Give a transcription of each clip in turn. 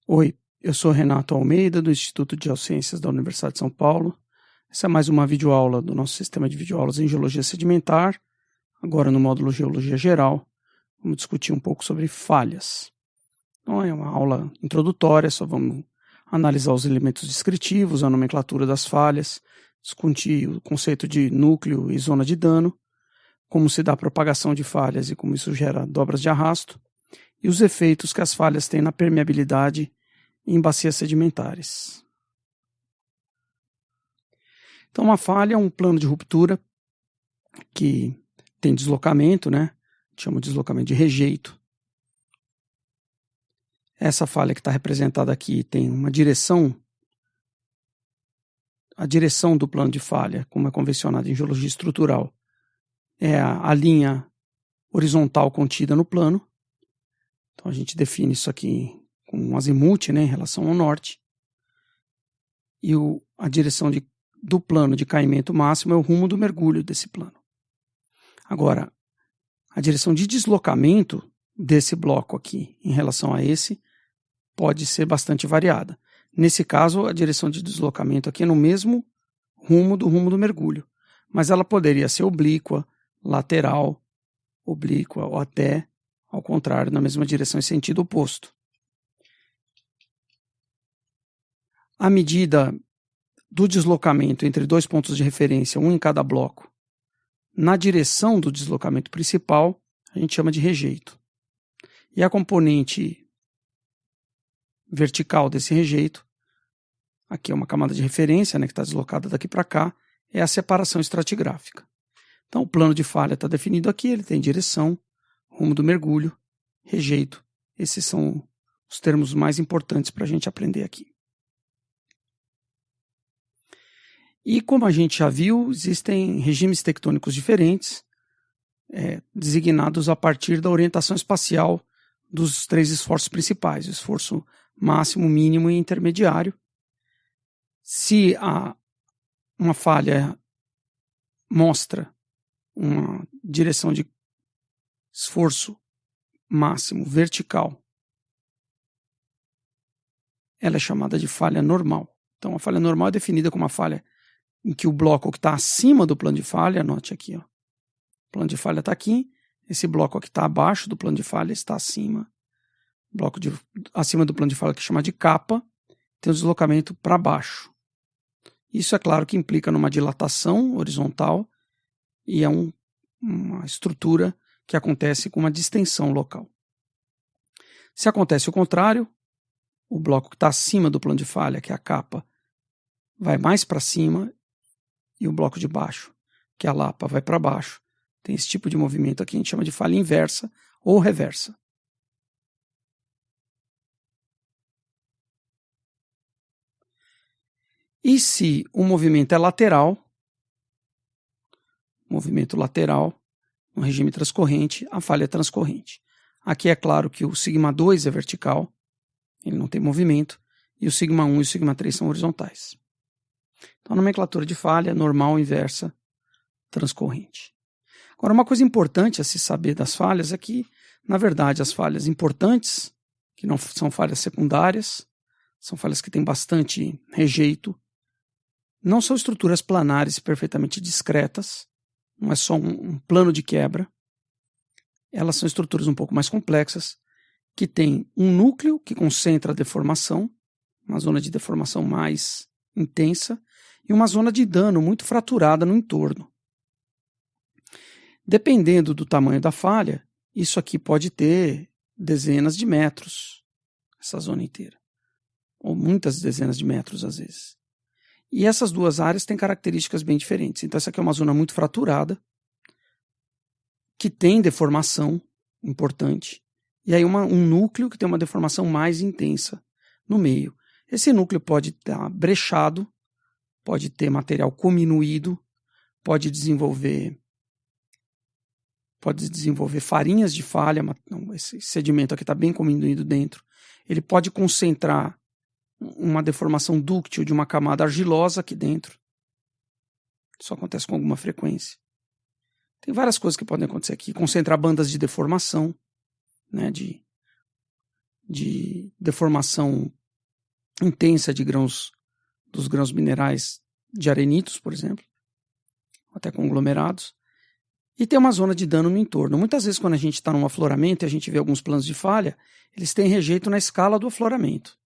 Oi, eu sou Renato Almeida, do Instituto de Geociências da Universidade de São Paulo. Essa é mais uma videoaula do nosso sistema de videoaulas em Geologia Sedimentar. Agora no módulo Geologia Geral, vamos discutir um pouco sobre falhas. Então é uma aula introdutória, só vamos analisar os elementos descritivos, a nomenclatura das falhas, discutir o conceito de núcleo e zona de dano, como se dá a propagação de falhas e como isso gera dobras de arrasto, e os efeitos que as falhas têm na permeabilidade em bacias sedimentares. Então, uma falha é um plano de ruptura que tem deslocamento, né? Chama de deslocamento de rejeito. Essa falha que está representada aqui tem uma direção. A direção do plano de falha, como é convencionado em geologia estrutural, é a linha horizontal contida no plano. Então, a gente define isso aqui com um azimuth, né, em relação ao norte. E a direção do plano de caimento máximo é o rumo do mergulho desse plano. Agora, a direção de deslocamento desse bloco aqui em relação a esse pode ser bastante variada. Nesse caso, a direção de deslocamento aqui é no mesmo rumo do mergulho, mas ela poderia ser oblíqua, lateral, oblíqua ou até, ao contrário, na mesma direção em sentido oposto. A medida do deslocamento entre dois pontos de referência, um em cada bloco, na direção do deslocamento principal, a gente chama de rejeito. E a componente vertical desse rejeito, aqui é uma camada de referência, né, que está deslocada daqui para cá, é a separação estratigráfica. Então o plano de falha está definido aqui, ele tem direção, rumo do mergulho, rejeito. Esses são os termos mais importantes para a gente aprender aqui. E como a gente já viu, existem regimes tectônicos diferentes, designados a partir da orientação espacial dos três esforços principais, o esforço máximo, mínimo e intermediário. Se uma falha mostra uma direção de esforço máximo vertical, ela é chamada de falha normal. Então a falha normal é definida como uma falha em que o bloco que está acima do plano de falha, anote aqui, ó, o plano de falha está aqui, esse bloco que está abaixo do plano de falha está acima, bloco acima do plano de falha que chama de capa, tem o deslocamento para baixo. Isso é claro que implica numa dilatação horizontal e é uma estrutura que acontece com uma distensão local. Se acontece o contrário, o bloco que está acima do plano de falha, que é a capa, vai mais para cima e o bloco de baixo, que é a lapa, vai para baixo. Tem esse tipo de movimento aqui, a gente chama de falha inversa ou reversa. E se o movimento é lateral, movimento lateral, no regime transcorrente, a falha é transcorrente. Aqui é claro que o σ2 é vertical, ele não tem movimento, e o σ1 e o σ3 são horizontais. Então a nomenclatura de falha é normal, inversa, transcorrente. Agora, uma coisa importante a se saber das falhas é que, na verdade, as falhas importantes, que não são falhas secundárias, são falhas que têm bastante rejeito, não são estruturas planares perfeitamente discretas, não é só um plano de quebra. Elas são estruturas um pouco mais complexas, que têm um núcleo que concentra a deformação, uma zona de deformação mais intensa, e uma zona de dano muito fraturada no entorno. Dependendo do tamanho da falha, isso aqui pode ter dezenas de metros, essa zona inteira, ou muitas dezenas de metros às vezes. E essas duas áreas têm características bem diferentes. Então essa aqui é uma zona muito fraturada, que tem deformação importante, e aí um núcleo que tem uma deformação mais intensa no meio. Esse núcleo pode estar brechado, pode ter material cominuído, pode desenvolver farinhas de falha, esse sedimento aqui está bem cominuído dentro. Ele pode concentrar uma deformação dúctil de uma camada argilosa aqui dentro. Isso acontece com alguma frequência. Tem várias coisas que podem acontecer aqui. Concentrar bandas de deformação, né, de deformação intensa de grãos, dos grãos minerais de arenitos, por exemplo, até conglomerados, e tem uma zona de dano no entorno. Muitas vezes, quando a gente está num afloramento e a gente vê alguns planos de falha, eles têm rejeito na escala do afloramento.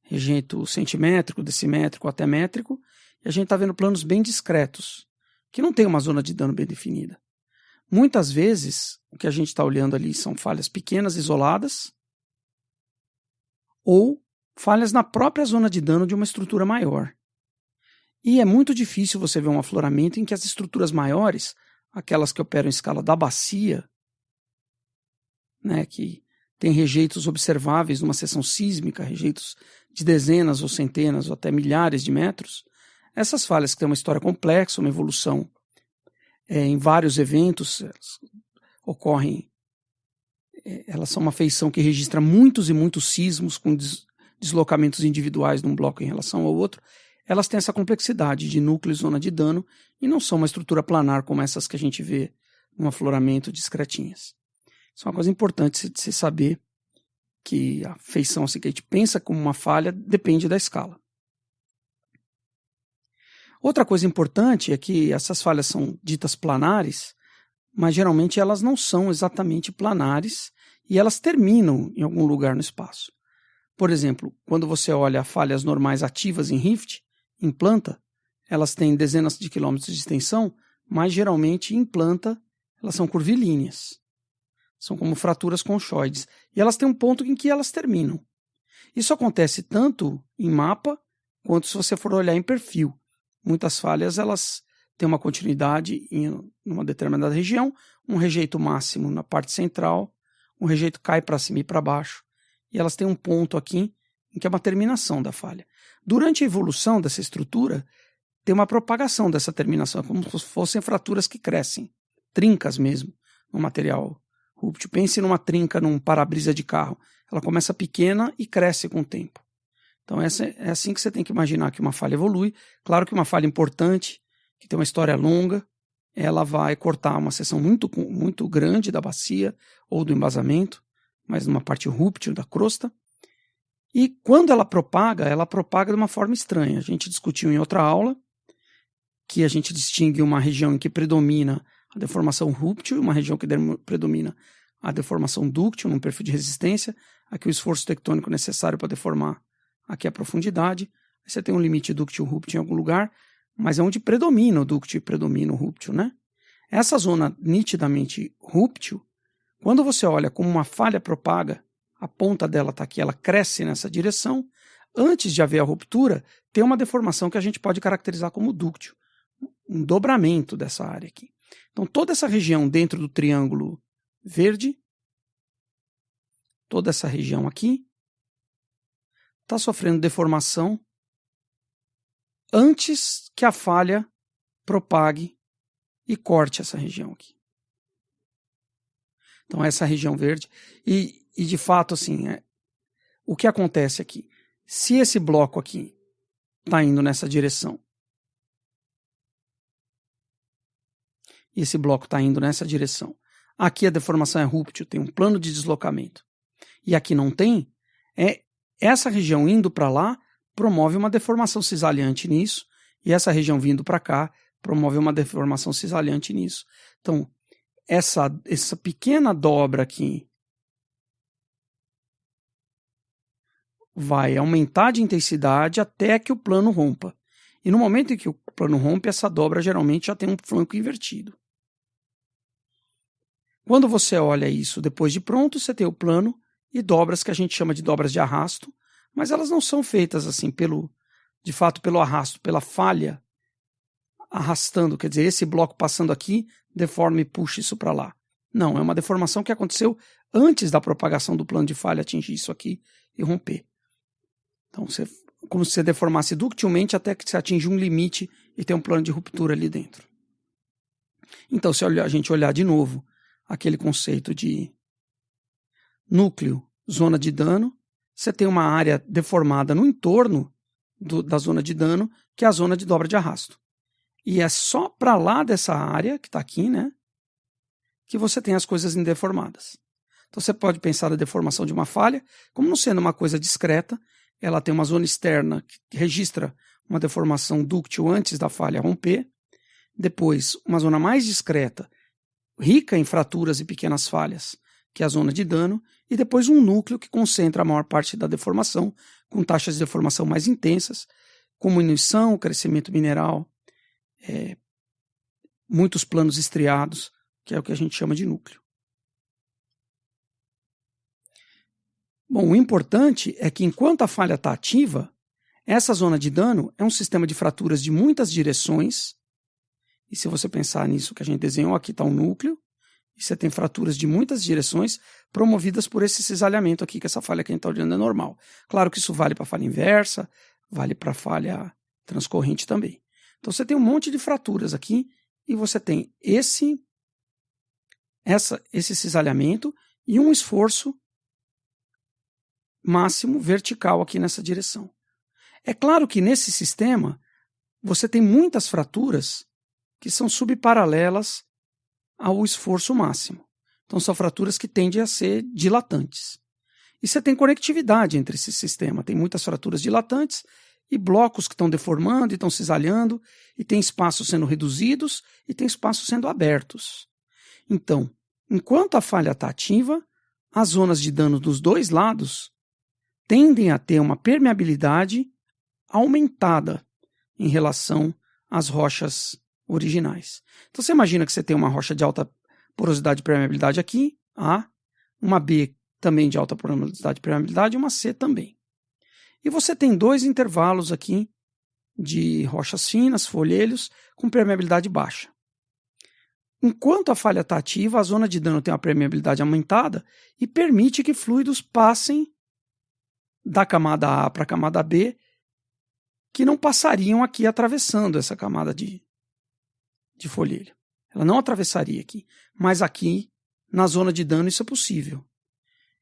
Rejeito centimétrico, decimétrico, até métrico, e a gente está vendo planos bem discretos, que não tem uma zona de dano bem definida. Muitas vezes, o que a gente está olhando ali são falhas pequenas, isoladas, ou falhas na própria zona de dano de uma estrutura maior. E é muito difícil você ver um afloramento em que as estruturas maiores, aquelas que operam em escala da bacia, né, que tem rejeitos observáveis numa seção sísmica, rejeitos de dezenas ou centenas ou até milhares de metros, essas falhas que têm uma história complexa, uma evolução em vários eventos, ocorrem, elas são uma feição que registra muitos e muitos sismos com deslocamentos individuais de um bloco em relação ao outro. Elas têm essa complexidade de núcleo e zona de dano e não são uma estrutura planar como essas que a gente vê num afloramento discretinhas. Isso é uma coisa importante de se saber, que a feição assim, que a gente pensa como uma falha depende da escala. Outra coisa importante é que essas falhas são ditas planares, mas geralmente elas não são exatamente planares e elas terminam em algum lugar no espaço. Por exemplo, quando você olha falhas normais ativas em rift, em planta, elas têm dezenas de quilômetros de extensão, mas geralmente em planta elas são curvilíneas. São como fraturas conchoides. E elas têm um ponto em que elas terminam. Isso acontece tanto em mapa, quanto se você for olhar em perfil. Muitas falhas elas têm uma continuidade em uma determinada região, um rejeito máximo na parte central, um rejeito cai para cima e para baixo, e elas têm um ponto aqui em que é uma terminação da falha. Durante a evolução dessa estrutura, tem uma propagação dessa terminação, como se fossem fraturas que crescem, trincas mesmo, no material rúptil. Pense numa trinca num para-brisa de carro. Ela começa pequena e cresce com o tempo. Então é assim que você tem que imaginar que uma falha evolui. Claro que uma falha importante, que tem uma história longa, ela vai cortar uma seção muito, muito grande da bacia ou do embasamento, mas numa parte rúptil da crosta. E quando ela propaga de uma forma estranha. A gente discutiu em outra aula que a gente distingue uma região em que predomina a deformação rúptil e uma região que predomina a deformação dúctil, num perfil de resistência. Aqui o esforço tectônico necessário para deformar aqui a profundidade. Aí você tem um limite dúctil-rúptil em algum lugar, mas é onde predomina o dúctil e predomina o rúptil, né? Essa zona nitidamente rúptil, quando você olha como uma falha propaga, a ponta dela está aqui, ela cresce nessa direção, antes de haver a ruptura, tem uma deformação que a gente pode caracterizar como dúctil, um dobramento dessa área aqui. Então toda essa região dentro do triângulo verde, toda essa região aqui, está sofrendo deformação antes que a falha propague e corte essa região aqui. Então essa região verde, e de fato assim, o que acontece aqui? Se esse bloco aqui está indo nessa direção, e esse bloco está indo nessa direção, aqui a deformação é rúptil, tem um plano de deslocamento, e aqui não tem, essa região indo para lá promove uma deformação cisalhante nisso, e essa região vindo para cá promove uma deformação cisalhante nisso. Então, essa pequena dobra aqui vai aumentar de intensidade até que o plano rompa. E no momento em que o plano rompe, essa dobra geralmente já tem um flanco invertido. Quando você olha isso depois de pronto, você tem o plano e dobras que a gente chama de dobras de arrasto, mas elas não são feitas assim de fato pelo arrasto, pela falha arrastando, quer dizer, esse bloco passando aqui deforma e puxa isso para lá. Não, é uma deformação que aconteceu antes da propagação do plano de falha atingir isso aqui e romper. Então, como se você deformasse ductilmente até que você atinge um limite e tem um plano de ruptura ali dentro. Então, se a gente olhar de novo aquele conceito de núcleo, zona de dano, você tem uma área deformada no entorno da zona de dano, que é a zona de dobra de arrasto. E é só para lá dessa área, que está aqui, né, que você tem as coisas indeformadas. Então você pode pensar a deformação de uma falha como não sendo uma coisa discreta, ela tem uma zona externa que registra uma deformação dúctil antes da falha romper, depois uma zona mais discreta, rica em fraturas e pequenas falhas, que é a zona de dano, e depois um núcleo que concentra a maior parte da deformação, com taxas de deformação mais intensas, como inição, crescimento mineral, muitos planos estriados, que é o que a gente chama de núcleo. Bom, o importante é que enquanto a falha está ativa, essa zona de dano é um sistema de fraturas de muitas direções, e se você pensar nisso que a gente desenhou, aqui está um núcleo, e você tem fraturas de muitas direções promovidas por esse cisalhamento aqui, que essa falha que a gente está olhando é normal. Claro que isso vale para a falha inversa, vale para a falha transcorrente também. Então você tem um monte de fraturas aqui, e você tem esse cisalhamento e um esforço máximo vertical aqui nessa direção. É claro que nesse sistema você tem muitas fraturas que são subparalelas ao esforço máximo. Então são fraturas que tendem a ser dilatantes. E você tem conectividade entre esse sistema. Tem muitas fraturas dilatantes e blocos que estão deformando e estão cisalhando, e tem espaços sendo reduzidos e tem espaços sendo abertos. Então, enquanto a falha está ativa, as zonas de dano dos dois lados tendem a ter uma permeabilidade aumentada em relação às rochas originais. Então você imagina que você tem uma rocha de alta porosidade e permeabilidade aqui, A, uma B também de alta porosidade e permeabilidade e uma C também. E você tem dois intervalos aqui de rochas finas, folhelhos, com permeabilidade baixa. Enquanto a falha está ativa, a zona de dano tem uma permeabilidade aumentada e permite que fluidos passem da camada A para a camada B, que não passariam aqui atravessando essa camada de folhelho. Ela não atravessaria aqui, mas aqui, na zona de dano, isso é possível.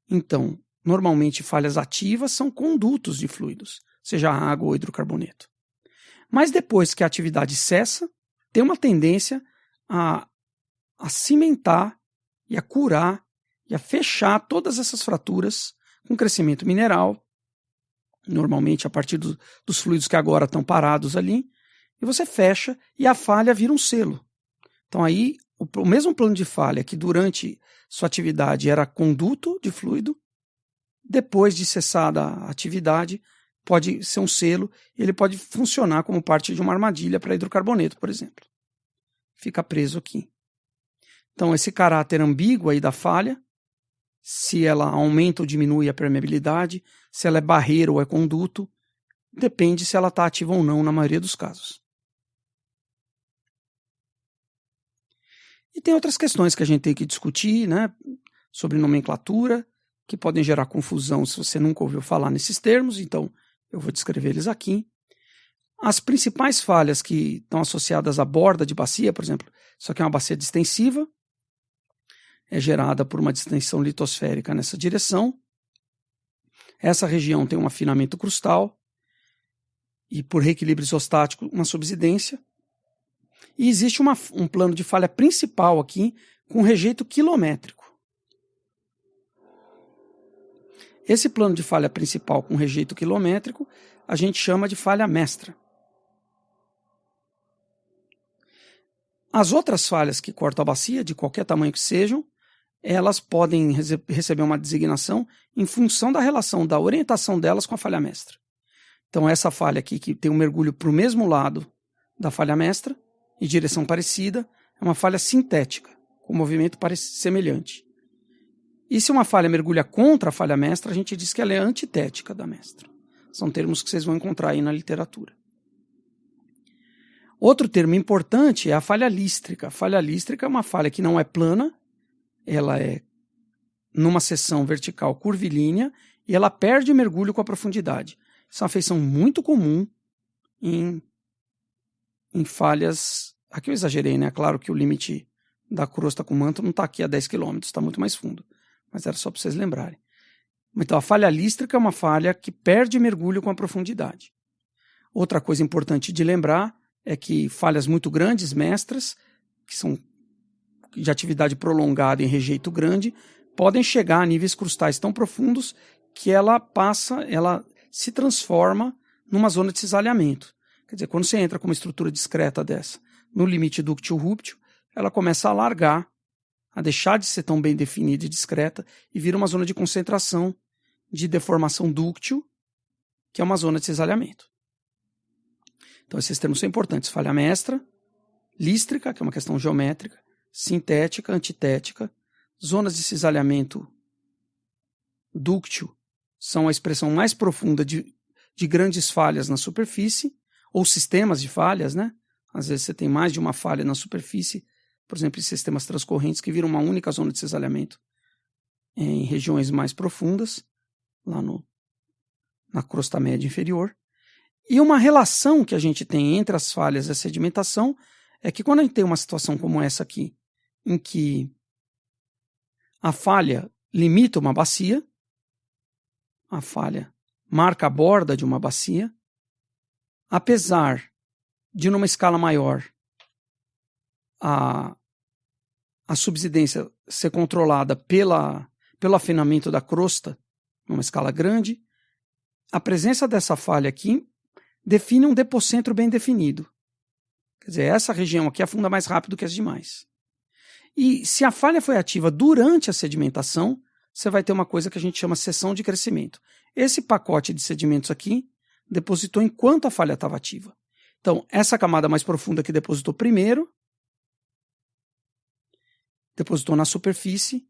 Então, normalmente falhas ativas são condutos de fluidos, seja água ou hidrocarboneto. Mas depois que a atividade cessa, tem uma tendência a cimentar e a curar e a fechar todas essas fraturas com crescimento mineral, normalmente a partir dos fluidos que agora estão parados ali, e você fecha e a falha vira um selo. Então aí, o mesmo plano de falha que durante sua atividade era conduto de fluido, depois de cessada a atividade, pode ser um selo, ele pode funcionar como parte de uma armadilha para hidrocarboneto, por exemplo. Fica preso aqui. Então esse caráter ambíguo aí da falha, se ela aumenta ou diminui a permeabilidade, se ela é barreira ou é conduto, depende se ela está ativa ou não na maioria dos casos. E tem outras questões que a gente tem que discutir, né, sobre nomenclatura, que podem gerar confusão se você nunca ouviu falar nesses termos, então eu vou descrever eles aqui. As principais falhas que estão associadas à borda de bacia, por exemplo, isso aqui é uma bacia distensiva, é gerada por uma distensão litosférica nessa direção. Essa região tem um afinamento crustal e, por reequilíbrio isostático, uma subsidência. E existe um plano de falha principal aqui com rejeito quilométrico. Esse plano de falha principal com rejeito quilométrico a gente chama de falha mestra. As outras falhas que cortam a bacia, de qualquer tamanho que sejam, elas podem receber uma designação em função da relação da orientação delas com a falha mestra. Então essa falha aqui, que tem um mergulho para o mesmo lado da falha mestra, em direção parecida, é uma falha sintética, com movimento semelhante. E se uma falha mergulha contra a falha mestra, a gente diz que ela é antitética da mestra. São termos que vocês vão encontrar aí na literatura. Outro termo importante é a falha lístrica. A falha lístrica é uma falha que não é plana, ela é numa seção vertical curvilínea e ela perde mergulho com a profundidade. Isso é uma feição muito comum em falhas. Aqui eu exagerei, né? Claro que o limite da crosta com manto não está aqui a 10 km, está muito mais fundo. Mas era só para vocês lembrarem. Então a falha lístrica é uma falha que perde mergulho com a profundidade. Outra coisa importante de lembrar é que falhas muito grandes, mestras, que são de atividade prolongada em rejeito grande, podem chegar a níveis crustais tão profundos que ela se transforma numa zona de cisalhamento. Quer dizer, quando você entra com uma estrutura discreta dessa no limite dúctil-rúptil, ela começa a alargar, a deixar de ser tão bem definida e discreta e vira uma zona de concentração de deformação dúctil, que é uma zona de cisalhamento. Então esses termos são importantes: falha mestra, lístrica, que é uma questão geométrica, sintética, antitética, zonas de cisalhamento dúctil são a expressão mais profunda de grandes falhas na superfície, ou sistemas de falhas, né? Às vezes você tem mais de uma falha na superfície, por exemplo, em sistemas transcorrentes que viram uma única zona de cisalhamento em regiões mais profundas, lá na crosta média inferior. E uma relação que a gente tem entre as falhas e a sedimentação é que quando a gente tem uma situação como essa aqui, em que a falha limita uma bacia, a falha marca a borda de uma bacia, apesar de numa escala maior a subsidência ser controlada pelo afinamento da crosta, numa escala grande, a presença dessa falha aqui define um depocentro bem definido. Quer dizer, essa região aqui afunda mais rápido que as demais. E se a falha foi ativa durante a sedimentação, você vai ter uma coisa que a gente chama seção de crescimento. Esse pacote de sedimentos aqui depositou enquanto a falha estava ativa. Então, essa camada mais profunda que depositou primeiro, depositou na superfície,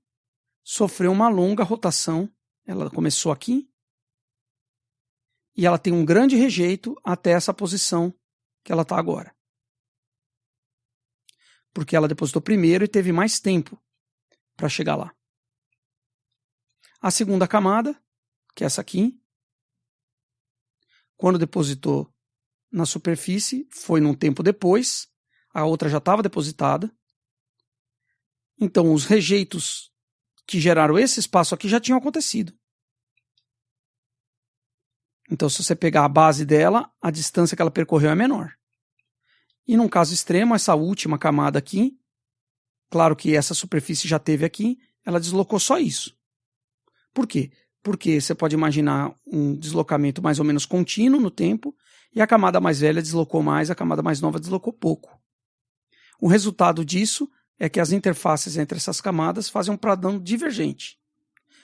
sofreu uma longa rotação. Ela começou aqui e ela tem um grande rejeito até essa posição que ela está agora. Porque ela depositou primeiro e teve mais tempo para chegar lá. A segunda camada, que é essa aqui, quando depositou na superfície, foi num tempo depois, a outra já estava depositada. Então, os rejeitos que geraram esse espaço aqui já tinham acontecido. Então, se você pegar a base dela, a distância que ela percorreu é menor. E num caso extremo, essa última camada aqui, claro que essa superfície já teve aqui, ela deslocou só isso. Por quê? Porque você pode imaginar um deslocamento mais ou menos contínuo no tempo, e a camada mais velha deslocou mais, a camada mais nova deslocou pouco. O resultado disso é que as interfaces entre essas camadas fazem um padrão divergente.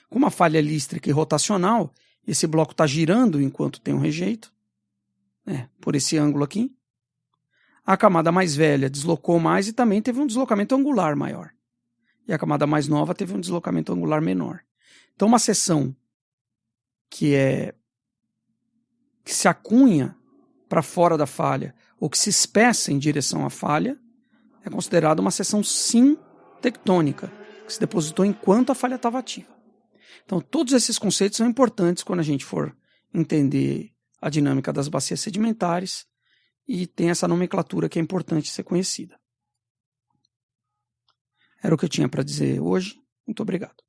Com uma falha lístrica e rotacional, esse bloco está girando enquanto tem um rejeito, por esse ângulo aqui. A camada mais velha deslocou mais e também teve um deslocamento angular maior. E a camada mais nova teve um deslocamento angular menor. Então, uma seção que se acunha para fora da falha ou que se espessa em direção à falha é considerada uma seção sintectônica, que se depositou enquanto a falha estava ativa. Então, todos esses conceitos são importantes quando a gente for entender a dinâmica das bacias sedimentares, e tem essa nomenclatura que é importante ser conhecida. Era o que eu tinha para dizer hoje. Muito obrigado.